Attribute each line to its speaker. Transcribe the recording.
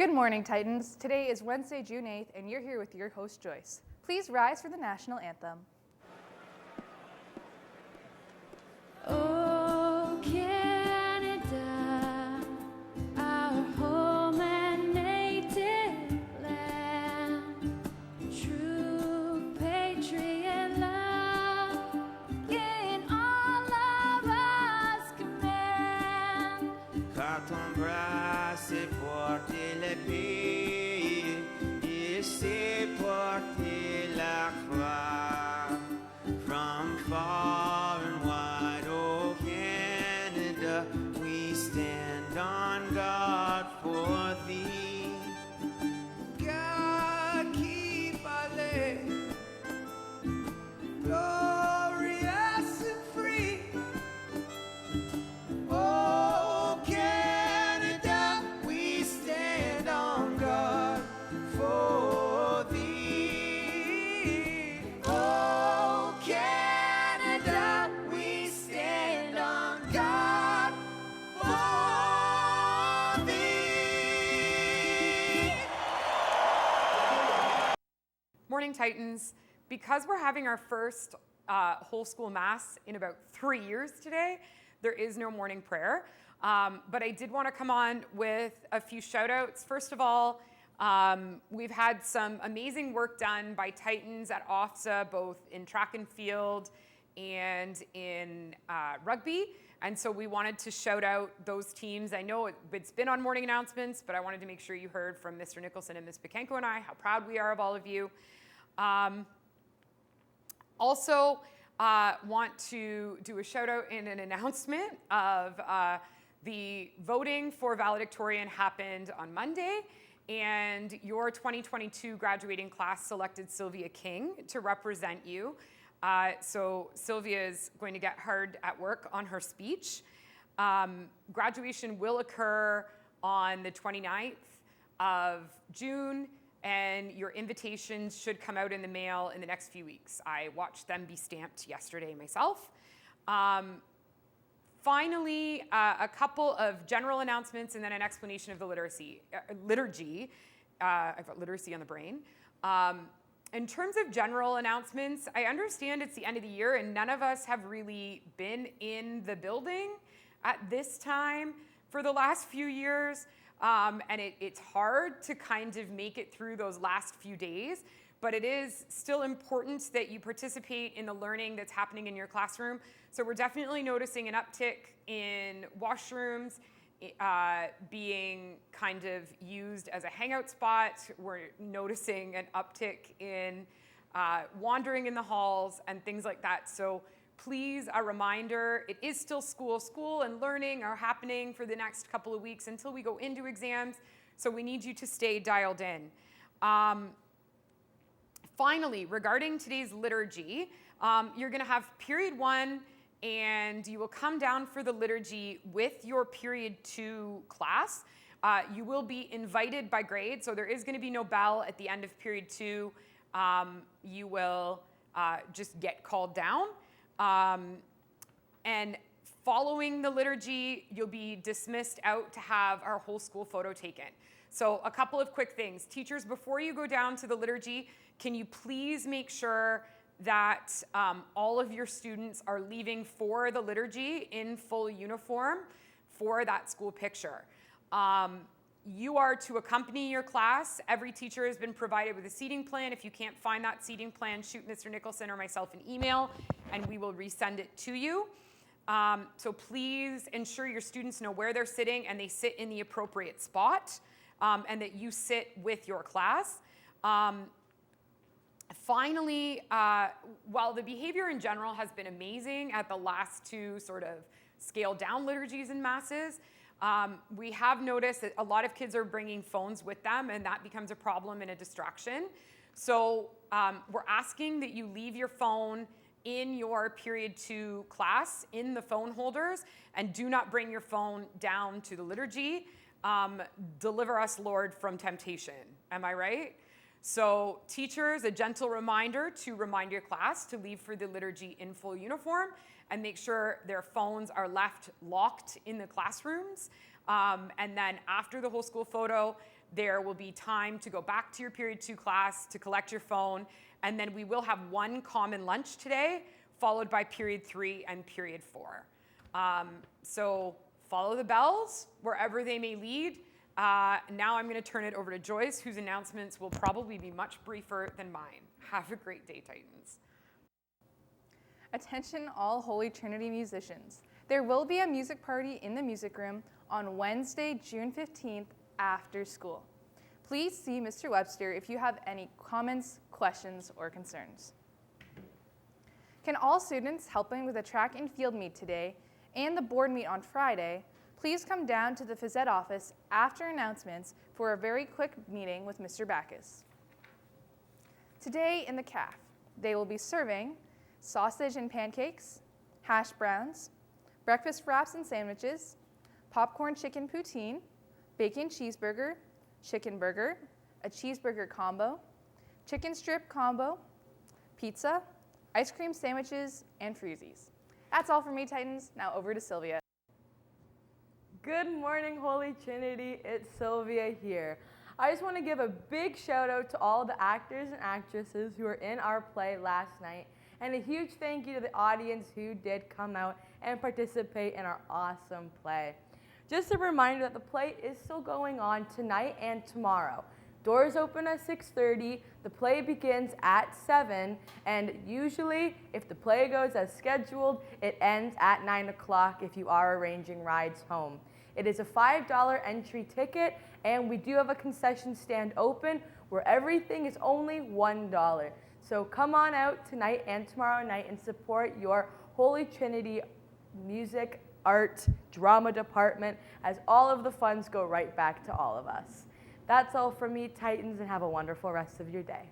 Speaker 1: Good morning, Titans. Today is Wednesday, June 8th, and you're here with your host, Joyce. Please rise for the national anthem.
Speaker 2: Oh, Canada, our home and native land, true patriot love in all of us command.
Speaker 3: Quand on brasse et porte le pays, et c'est porter la croix. From far and wide, oh Canada, we stand on guard for thee. God keep our land glorious and free. Oh Canada, we stand on guard for thee. Oh Canada, we stand on guard for thee.
Speaker 4: Morning, Titans. Because we're having our first whole school mass in about 3 years today, there is no morning prayer. But I did want to come on with a few shout outs. First of all, we've had some amazing work done by Titans at OFSA, both in track and field and in rugby. And so we wanted to shout out those teams. I know it's been on morning announcements, but I wanted to make sure you heard from Mr. Nicholson and Ms. Pekenko and I how proud we are of all of you. Also, want to do a shout out and an announcement of the voting for valedictorian happened on Monday, and your 2022 graduating class selected Sylvia King to represent you. So Sylvia is going to get hard at work on her speech. Graduation will occur on the 29th of June, and your invitations should come out in the mail in the next few weeks. I watched them be stamped yesterday myself. Finally, a couple of general announcements and then an explanation of the liturgy. I've got literacy on the brain. In terms of general announcements, I understand it's the end of the year and none of us have really been in the building at this time for the last few years. And it's hard to kind of make it through those last few days, but it is still important that you participate in the learning that's happening in your classroom. So we're definitely noticing an uptick in washrooms being kind of used as a hangout spot. We're noticing an uptick in wandering in the halls and things like that. So please, a reminder, it is still school. School and learning are happening for the next couple of weeks until we go into exams. So we need you to stay dialed in. Finally, regarding today's liturgy, you're going to have period 1, and you will come down for the liturgy with your period 2 class. You will be invited by grade, so there is going to be no bell at the end of period 2. You will just get called down. And following the liturgy, you'll be dismissed out to have our whole school photo taken. So a couple of quick things. Teachers, before you go down to the liturgy, can you please make sure that all of your students are leaving for the liturgy in full uniform for that school picture? You are to accompany your class. Every teacher has been provided with a seating plan. If you can't find that seating plan, shoot Mr. Nicholson or myself an email, and we will resend it to you. So please ensure your students know where they're sitting and they sit in the appropriate spot, and that you sit with your class. Finally, while the behavior in general has been amazing at the last 2 sort of scaled down liturgies and masses, we have noticed that a lot of kids are bringing phones with them, and that becomes a problem and a distraction. So we're asking that you leave your phone in your period 2 class in the phone holders, and do not bring your phone down to the liturgy. Deliver us, Lord, from temptation. Am I right? So teachers, a gentle reminder to remind your class to leave for the liturgy in full uniform and make sure their phones are left locked in the classrooms. And then after the whole school photo, There will be time to go back to your period 2 class to collect your phone, and then we will have one common lunch today, followed by period 3 and period 4. So follow the bells wherever they may lead. Now I'm going to turn it over to Joyce, whose announcements will probably be much briefer than mine. Have a great day, Titans.
Speaker 1: Attention all Holy Trinity musicians. There will be a music party in the music room on Wednesday, June 15th after school. Please see Mr. Webster if you have any comments, questions, or concerns. Can all students helping with the track and field meet today and the board meet on Friday please come down to the phys ed office after announcements for a very quick meeting with Mr. Backus. Today in the CAF, they will be serving sausage and pancakes, hash browns, breakfast wraps and sandwiches, popcorn chicken poutine, bacon cheeseburger, chicken burger, a cheeseburger combo, chicken strip combo, pizza, ice cream sandwiches, and freezies. That's all for me, Titans. Now over to Sylvia.
Speaker 5: Good morning, Holy Trinity. It's Sylvia here. I just want to give a big shout out to all the actors and actresses who were in our play last night, and a huge thank you to the audience who did come out and participate in our awesome play. Just a reminder that the play is still going on tonight and tomorrow. Doors open at 6:30, the play begins at 7, and usually, if the play goes as scheduled, it ends at 9 o'clock if you are arranging rides home. It is a $5 entry ticket, and we do have a concession stand open where everything is only $1. So come on out tonight and tomorrow night and support your Holy Trinity music, art, drama department, as all of the funds go right back to all of us. That's all from me, Titans, and have a wonderful rest of your day.